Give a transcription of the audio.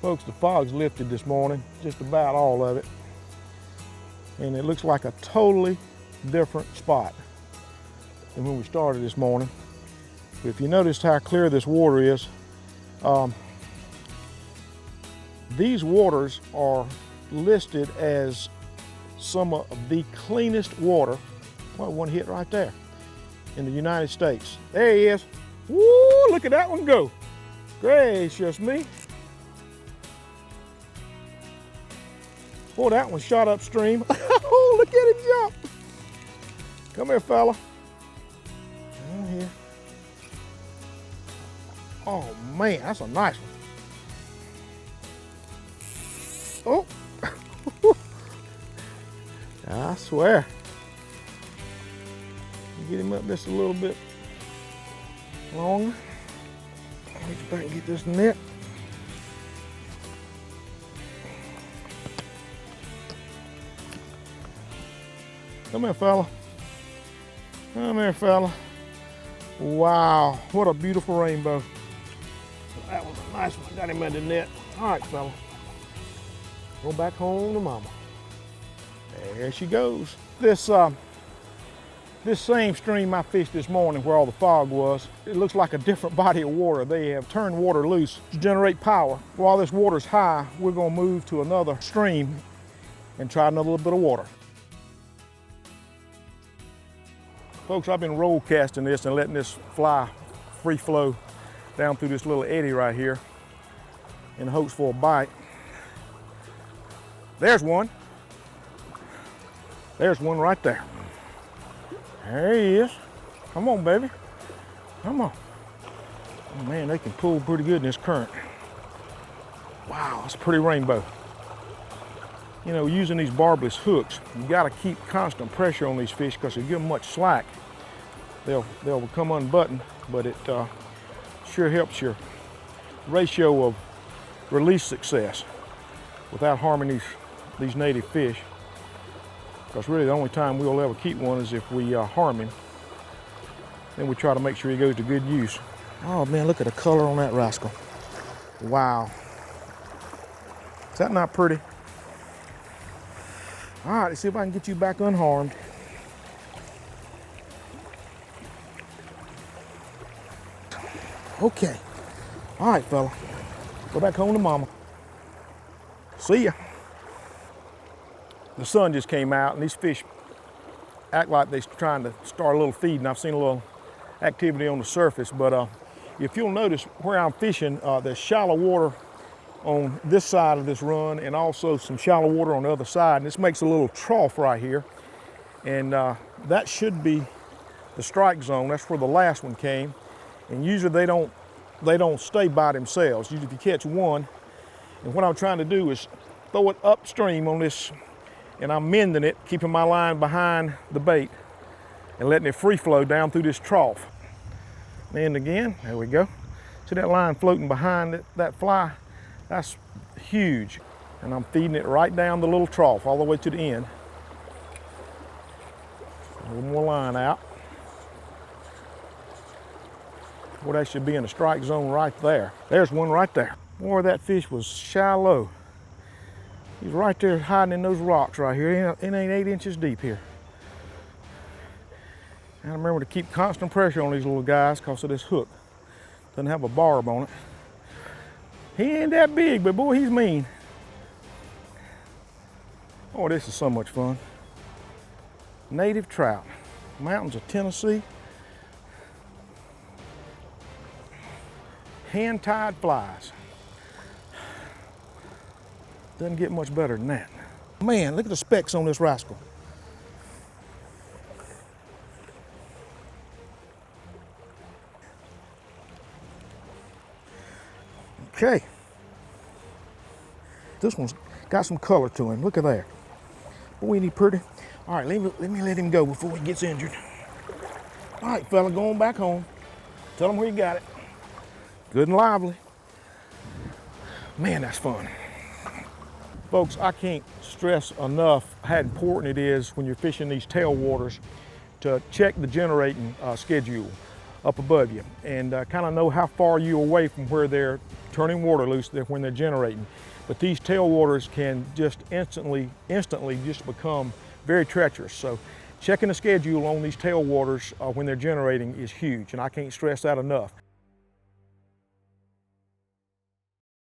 Folks, the fog's lifted this morning, just about all of it. And it looks like a totally different spot than when we started this morning. If you noticed how clear this water is, these waters are listed as some of the cleanest water. Well, one hit right there in the United States. There he is. Woo, look at that one go. Gracious me. Boy, that one shot upstream. Oh, look at him jump. Come here, fella. Come here. Oh man, that's a nice one. Oh. I swear. Get him up just a little bit longer. Reach back and get this net. Come here, fella. Come here, fella. Wow, what a beautiful rainbow. That was a nice one. Got him in the net. All right, fella. Go back home to mama. There she goes. This same stream I fished this morning where all the fog was, it looks like a different body of water. They have turned water loose to generate power. While this water's high, we're gonna move to another stream and try another little bit of water. Folks, I've been roll casting this and letting this fly free flow down through this little eddy right here in hopes for a bite. There's one. There's one right there. There he is. Come on, baby. Come on. Oh man, they can pull pretty good in this current. Wow, it's a pretty rainbow. You know, using these barbless hooks, you gotta keep constant pressure on these fish because if you give them much slack, they'll become unbuttoned, but it sure helps your ratio of release success without harming these native fish. Because really the only time we'll ever keep one is if we harm him. Then we try to make sure he goes to good use. Oh man, look at the color on that rascal. Wow. Is that not pretty? All right, let's see if I can get you back unharmed. Okay. All right, fella. Go back home to mama. See ya. The sun just came out and these fish act like they're trying to start a little feeding. I've seen a little activity on the surface, but if you'll notice where I'm fishing, there's shallow water on this side of this run and also some shallow water on the other side. And this makes a little trough right here. And that should be the strike zone. That's where the last one came. And usually they don't stay by themselves. Usually if you catch one, and what I'm trying to do is throw it upstream on this, and I'm mending it, keeping my line behind the bait and letting it free flow down through this trough. And again, there we go. See that line floating behind that fly? That's huge. And I'm feeding it right down the little trough all the way to the end. A little more line out. Boy, that should be in the strike zone right there. There's one right there. Boy, that fish was shallow. He's right there hiding in those rocks right here. It ain't 8 inches deep here. And remember to keep constant pressure on these little guys because of this hook. Doesn't have a barb on it. He ain't that big, but boy, he's mean. Oh, this is so much fun. Native trout, mountains of Tennessee. Hand-tied flies. Doesn't get much better than that. Man, look at the specks on this rascal. Okay. This one's got some color to him. Look at that. Boy, ain't he pretty? All right, let me let him go before he gets injured. All right, fella, going back home. Tell him where you got it. Good and lively. Man, that's fun. Folks, I can't stress enough how important it is when you're fishing these tailwaters to check the generating schedule up above you and kind of know how far you're away from where they're turning water loose when they're generating. But these tailwaters can just instantly just become very treacherous. So checking the schedule on these tailwaters when they're generating is huge, and I can't stress that enough.